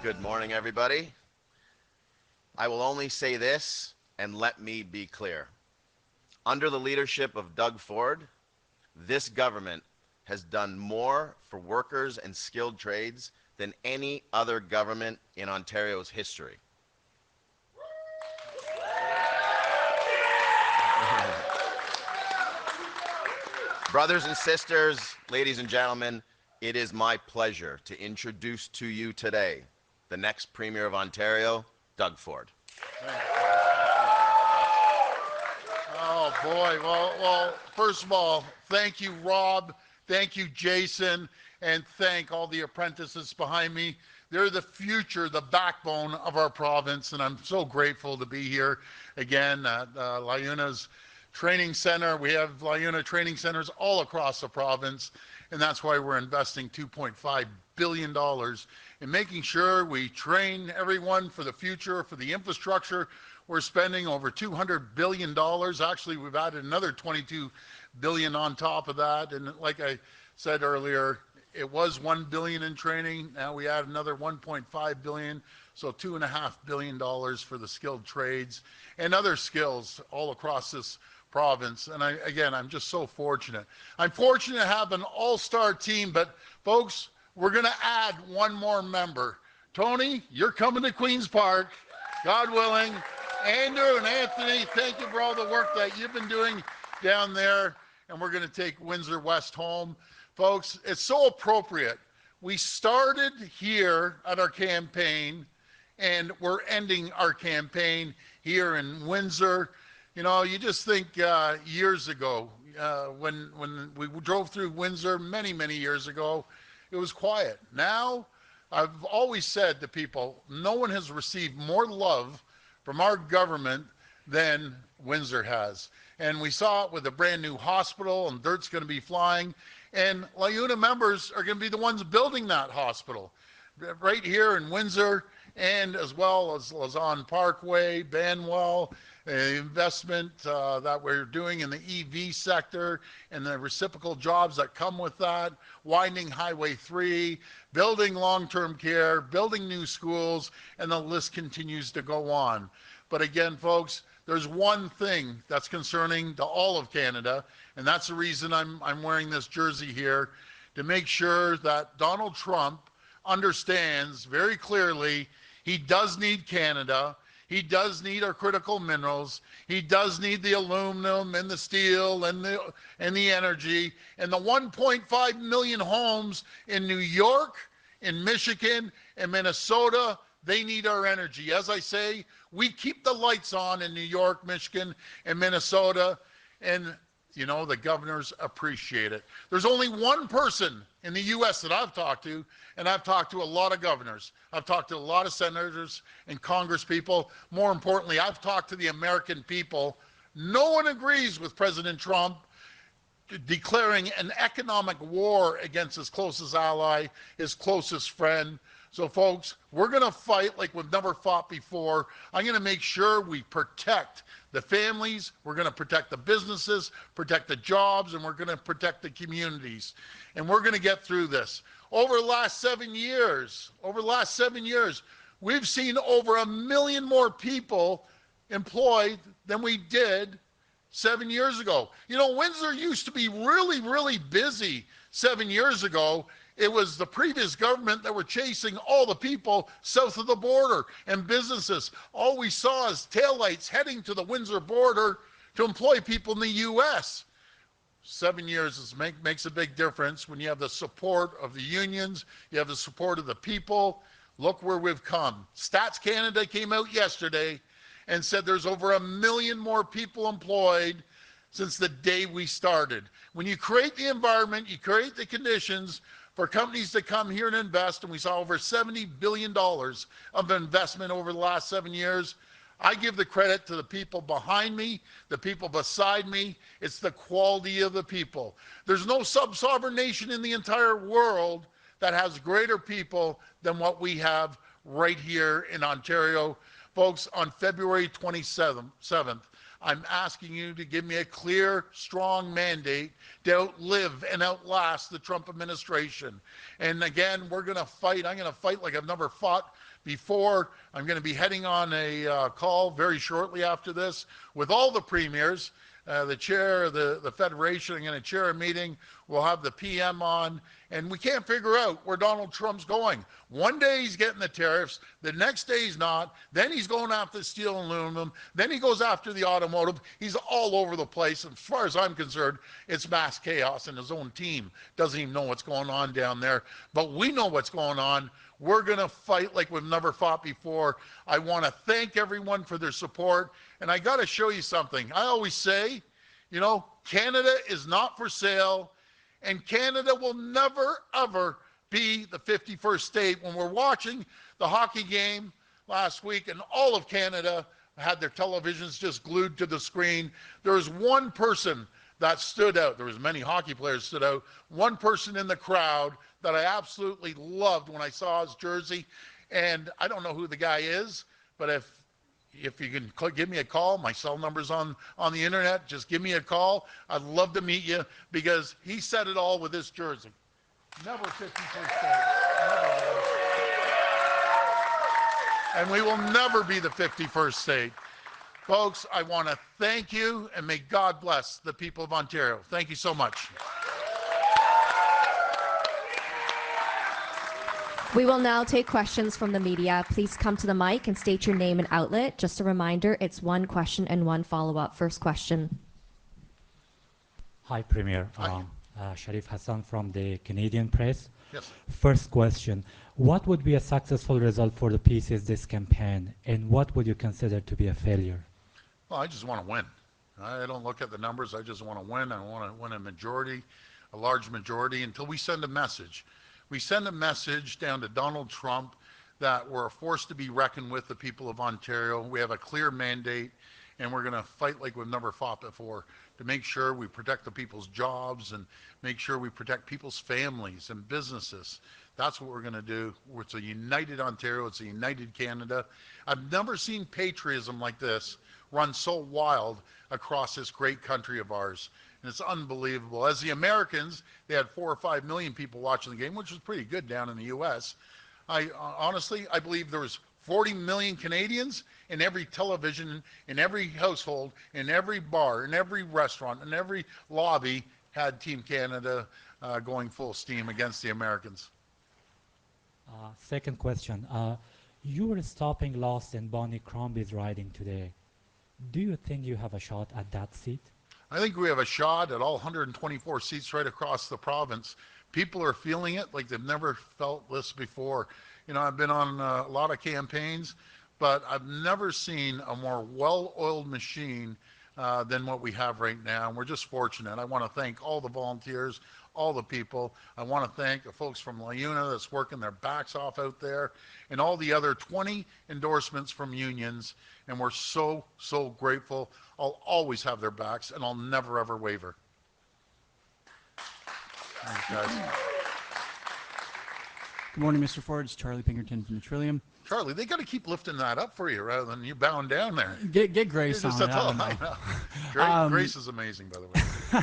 Good morning, everybody. I will only say this, and let me be clear. Under the leadership of Doug Ford, this government has done more for workers and skilled trades than any other government in Ontario's history. Brothers and sisters, ladies and gentlemen, it is my pleasure to introduce to you today the next Premier of Ontario, Doug Ford. Oh boy, well, first of all, thank you, Rob, thank you, Jason, and thank all the apprentices behind me. They're the future, the backbone of our province, and I'm so grateful to be here again at LiUNA's training center. We have LiUNA training centers all across the province, and that's why we're investing $2.5 billion in making sure we train everyone for the future, for the infrastructure. We're spending over $200 billion. Actually, we've added another $22 billion on top of that. And like I said earlier, it was $1 billion in training. Now we add another $1.5 billion. So $2.5 billion for the skilled trades and other skills all across this province. And I'm just so fortunate. I'm fortunate to have an all-star team, but folks, we're going to add one more member. Tony, you're coming to Queen's Park, God willing. Andrew and Anthony, thank you for all the work that you've been doing down there. And we're going to take Windsor West home. Folks, it's so appropriate. We started here at our campaign, and we're ending our campaign here in Windsor. You know, you just think years ago, when we drove through Windsor many, many years ago, it was quiet. Now, I've always said to people, no one has received more love from our government than Windsor has. And we saw it with a brand new hospital, and dirt's going to be flying. And LiUNA members are going to be the ones building that hospital right here in Windsor, and as well as Lausanne Parkway, Banwell, investment that we're doing in the EV sector and the reciprocal jobs that come with that, widening Highway 3, building long-term care, building new schools, and the list continues to go on. But again, folks, there's one thing that's concerning to all of Canada, and that's the reason I'm wearing this jersey here, to make sure that Donald Trump understands very clearly he does need Canada. He does need our critical minerals. He does need the aluminum and the steel and the energy. And the 1.5 million homes in New York, in Michigan, and Minnesota, they need our energy. As I say, we keep the lights on in New York, Michigan, and Minnesota, and you know, the governors appreciate it. There's only one person in the U.S. that I've talked to, and I've talked to a lot of governors. I've talked to a lot of senators and Congress people. More importantly, I've talked to the American people. No one agrees with President Trump declaring an economic war against his closest ally, his closest friend. So folks, we're going to fight like we've never fought before. I'm going to make sure we protect the families, we're going to protect the businesses, protect the jobs, and we're going to protect the communities. And we're going to get through this. Over the last 7 years, we've seen over 1 million more people employed than we did 7 years ago. You know, Windsor used to be really, really busy 7 years ago. It was the previous government that were chasing all the people south of the border and businesses. All we saw is taillights heading to the Windsor border to employ people in the U.S. 7 years makes a big difference when you have the support of the unions, you have the support of the people. Look where we've come. Stats Canada came out yesterday and said there's over 1 million more people employed since the day we started. When you create the environment, you create the conditions for companies to come here and invest, and we saw over $70 billion of investment over the last 7 years. I give the credit to the people behind me, the people beside me. It's the quality of the people. There's no sub-sovereign nation in the entire world that has greater people than what we have right here in Ontario. Folks, on February 27th, I'm asking you to give me a clear, strong mandate to outlive and outlast the Trump administration. And again, we're going to fight. I'm going to fight like I've never fought before. I'm going to be heading on a call very shortly after this with all the premiers. The chair of the Federation, I'm going to chair a meeting. We'll have the PM on, and we can't figure out where Donald Trump's going. One day he's getting the tariffs, the next day he's not, then he's going after steel and aluminum, then he goes after the automotive. He's all over the place. And as far as I'm concerned, it's mass chaos, and his own team doesn't even know what's going on down there. But we know what's going on. We're going to fight like we've never fought before. I want to thank everyone for their support. And I got to show you something. I always say, you know, Canada is not for sale, and Canada will never, ever be the 51st state. When we're watching the hockey game last week, and all of Canada had their televisions just glued to the screen, there was one person that stood out. There was many hockey players stood out. One person in the crowd that I absolutely loved when I saw his jersey. And I don't know who the guy is, but if you can give me a call, my cell number's on the internet, just give me a call. I'd love to meet you because he said it all with this jersey. Never 51st state. Never. And we will never be the 51st state. Folks, I want to thank you, and may God bless the people of Ontario. Thank you so much. We will now take questions from the media. Please come to the mic and state your name and outlet. Just a reminder, it's one question and one follow-up. First question. Hi, Premier. Hi. Sharif Hassan from the Canadian Press. Yes. First question. What would be a successful result for the PCs this campaign, and what would you consider to be a failure? Well, I just want to win. I don't look at the numbers. I just want to win. I want to win a majority, a large majority, until we send a message. We send a message down to Donald Trump that we're a force to be reckoned with, the people of Ontario. We have a clear mandate, and we're going to fight like we've never fought before to make sure we protect the people's jobs and make sure we protect people's families and businesses. That's what we're going to do. It's a united Ontario. It's a united Canada. I've never seen patriotism like this run so wild across this great country of ours. And it's unbelievable. As the Americans, they had 4 or 5 million people watching the game, which was pretty good down in the U.S. Honestly, I believe there was 40 million Canadians in every television, in every household, in every bar, in every restaurant, in every lobby had Team Canada going full steam against the Americans. Second question. You were stopping Lost and Bonnie Crombie's riding today. Do you think you have a shot at that seat? I think we have a shot at all 124 seats right across the province. People are feeling it like they've never felt this before. You know, I've been on a lot of campaigns, but I've never seen a more well-oiled machine than what we have right now. And we're just fortunate. I want to thank all the volunteers, all the people. I want to thank the folks from LaUna that's working their backs off out there, and all the other 20 endorsements from unions. And we're so, so grateful. I'll always have their backs, and I'll never, ever waver. Thanks, guys. Good morning, Mr. Ford. It's Charlie Pinkerton from the Trillium. Charlie, they got to keep lifting that up for you rather than you bowing down there. Get Grace You're on just it. a tall, I don't know. Grace is amazing, by the way. Yeah.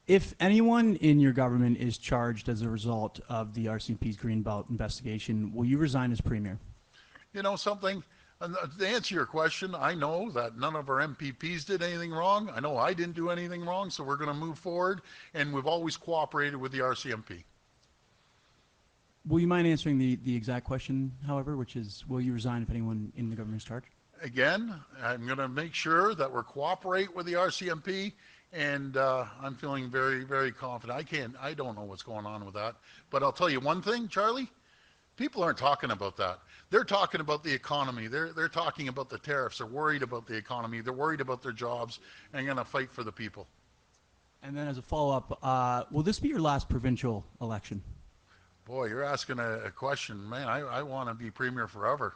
If anyone in your government is charged as a result of the RCMP's Greenbelt investigation, will you resign as Premier? You know something? To answer your question, I know that none of our MPPs did anything wrong. I know I didn't do anything wrong, so we're going to move forward, and we've always cooperated with the RCMP. Will you mind answering the exact question, however, which is, will you resign if anyone in the government is charged? Again, I'm going to make sure that we're cooperate with the RCMP, and I'm feeling very, very confident. I don't know what's going on with that, but I'll tell you one thing, Charlie. People aren't talking about that. They're talking about the economy. They're talking about the tariffs. They're worried about the economy. They're worried about their jobs, and going to fight for the people. And then as a follow-up, will this be your last provincial election? Boy, you're asking a question. Man, I want to be Premier forever.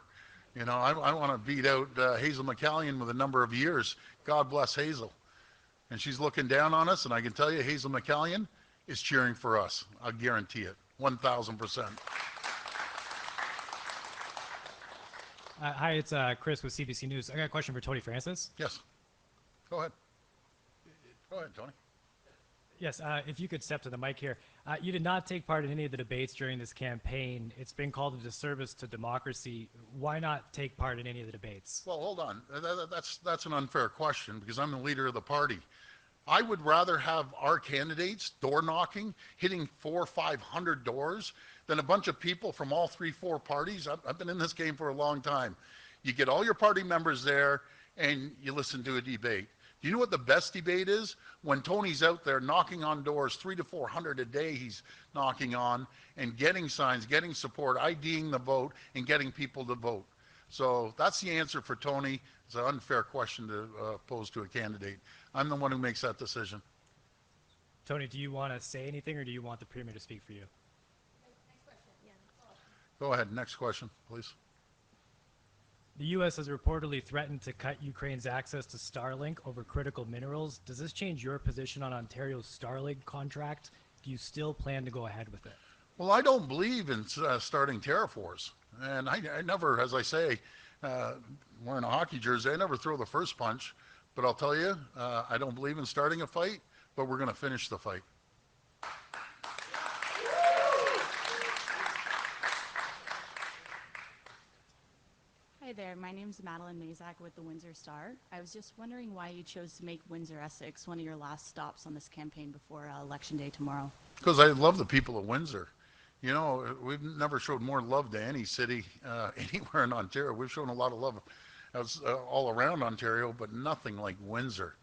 You know, I want to beat out Hazel McCallion with a number of years. God bless Hazel. And she's looking down on us, and I can tell you Hazel McCallion is cheering for us. I'll guarantee it, 1,000%. Hi, it's Chris with CBC News. I got a question for Tony Francis. Yes. Go ahead. Go ahead, Tony. Yes, if you could step to the mic here. You did not take part in any of the debates during this campaign. It's been called a disservice to democracy. Why not take part in any of the debates? Well, hold on. That's an unfair question because I'm the leader of the party. I would rather have our candidates door knocking, hitting 400 or 500 doors than a bunch of people from all 3, 4 parties. I've been in this game for a long time. You get all your party members there and you listen to a debate. Do you know what the best debate is? When Tony's out there knocking on doors, 300 to 400 a day he's knocking on and getting signs, getting support, IDing the vote, and getting people to vote. So that's the answer for Tony. It's an unfair question to pose to a candidate. I'm the one who makes that decision. Tony, do you want to say anything or do you want the Premier to speak for you? Go ahead. Next question, please. The U.S. has reportedly threatened to cut Ukraine's access to Starlink over critical minerals. Does this change your position on Ontario's Starlink contract? Do you still plan to go ahead with it? Well, I don't believe in starting terraforce. And I never, as I say, wearing a hockey jersey, I never throw the first punch. But I'll tell you, I don't believe in starting a fight, but we're going to finish the fight. Hi there, my name is Madeline Mazak with the Windsor Star. I was just wondering why you chose to make Windsor, Essex one of your last stops on this campaign before Election Day tomorrow. Because I love the people of Windsor. You know, we've never showed more love to any city anywhere in Ontario. We've shown a lot of love all around Ontario, but nothing like Windsor.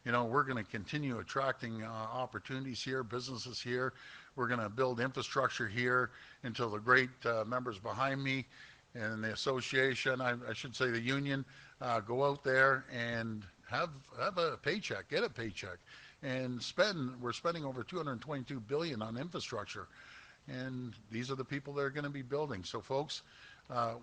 You know, we're going to continue attracting opportunities here, businesses here. We're going to build infrastructure here until the great members behind me and the association, I should say the union, go out there and have a paycheck, get a paycheck, and spend. We're spending over $222 billion on infrastructure, and these are the people that are going to be building. So, folks,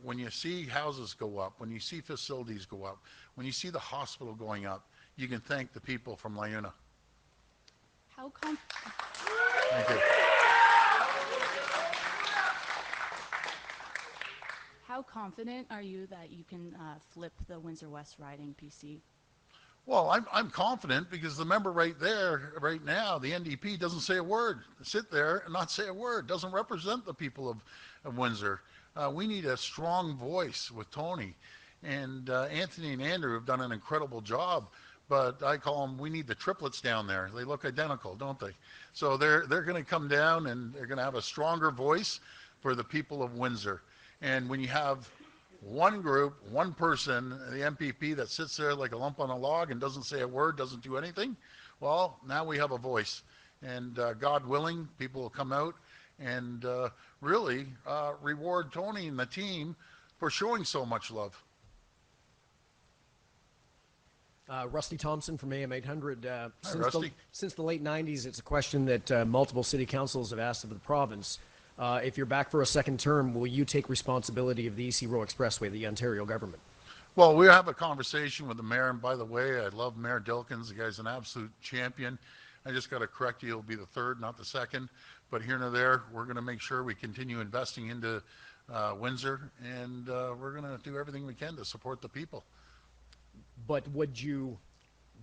when you see houses go up, when you see facilities go up, when you see the hospital going up, you can thank the people from LiUNA. Thank you. How confident are you that you can flip the Windsor West riding PC? Well, I'm confident because the member right there, right now, the NDP doesn't say a word. Sit there and not say a word. Doesn't represent the people of Windsor. We need a strong voice with Tony. And Anthony and Andrew have done an incredible job. But I call them, we need the triplets down there. They look identical, don't they? So they're going to come down and they're going to have a stronger voice for the people of Windsor. And when you have one group, one person, the MPP that sits there like a lump on a log and doesn't say a word, doesn't do anything, well, now we have a voice. And God willing, people will come out and really reward Tony and the team for showing so much love. Rusty Thompson from AM 800. Hi, Rusty. Since the late 90s, it's a question that multiple city councils have asked of the province. If you're back for a second term, will you take responsibility of the EC Row Expressway, the Ontario government? Well, we have a conversation with the mayor, and by the way, I love Mayor Dilkins. The guy's an absolute champion. I just got to correct you, he'll be the third, not the second. But here and there, we're going to make sure we continue investing into Windsor, and we're going to do everything we can to support the people. But would you,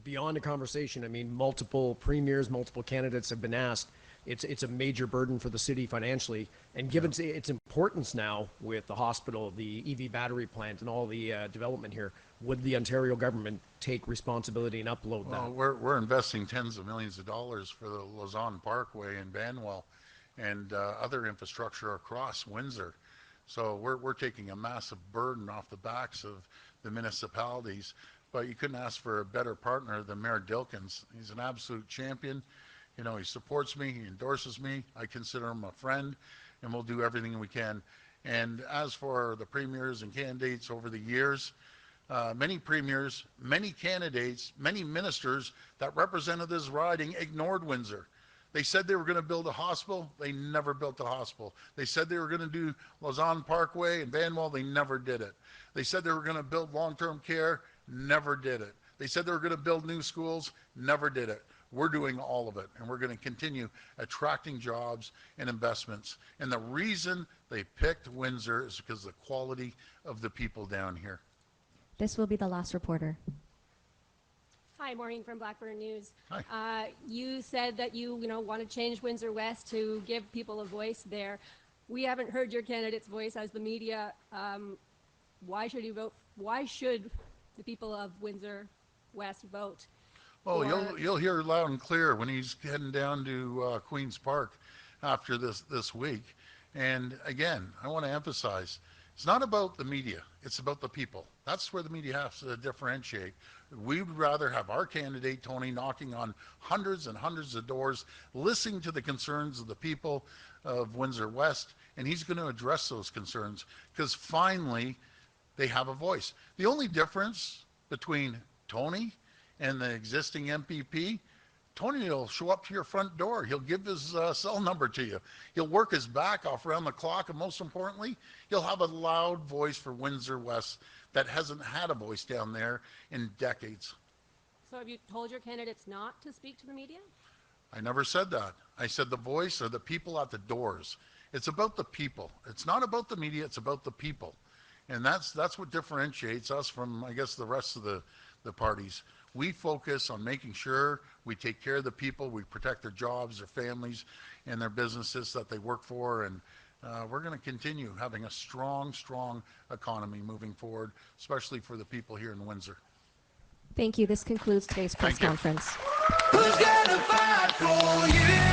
beyond a conversation, I mean, multiple premiers, multiple candidates have been asked. It's a major burden for the city financially, and given its importance now with the hospital, the EV battery plant, and all the development here, would the Ontario government take responsibility and upload that? Well, we're investing tens of millions of dollars for the Lausanne Parkway in Banwell and other infrastructure across Windsor. So we're taking a massive burden off the backs of the municipalities. But you couldn't ask for a better partner than Mayor Dilkins. He's an absolute champion. You know, he supports me, he endorses me. I consider him a friend, and we'll do everything we can. And as for the premiers and candidates over the years, many premiers, many candidates, many ministers that represented this riding ignored Windsor. They said they were going to build a hospital. They never built a hospital. They said they were going to do Lausanne Parkway and Banwell. They never did it. They said they were going to build long-term care. Never did it. They said they were going to build new schools. Never did it. We're doing all of it, and we're going to continue attracting jobs and investments. And the reason they picked Windsor is because of the quality of the people down here. This will be the last reporter. Hi, Maureen from Blackburn News. Hi. You said that you want to change Windsor West to give people a voice there. We haven't heard your candidate's voice as the media. Why should you vote? Why should the people of Windsor West vote? Oh, for- you'll hear loud and clear when he's heading down to Queens Park after this week. And again, I want to emphasize, it's not about the media. It's about the people. That's where the media has to differentiate. We'd rather have our candidate, Tony, knocking on hundreds and hundreds of doors, listening to the concerns of the people of Windsor West, and he's going to address those concerns because finally they have a voice. The only difference between Tony and the existing MPP, Tony will show up to your front door. He'll give his cell number to you. He'll work his back off around the clock, and most importantly, he'll have a loud voice for Windsor West that hasn't had a voice down there in decades. So have you told your candidates not to speak to the media? I never said that. I said the voice are the people at the doors. It's about the people. It's not about the media, it's about the people. And that's what differentiates us from, I guess, the rest of the parties. We focus on making sure we take care of the people, we protect their jobs, their families, and their businesses that they work for, and we're going to continue having a strong economy moving forward, especially for the people here in Windsor. Thank you. This concludes today's press Thank you. conference. Who's gonna fight for you?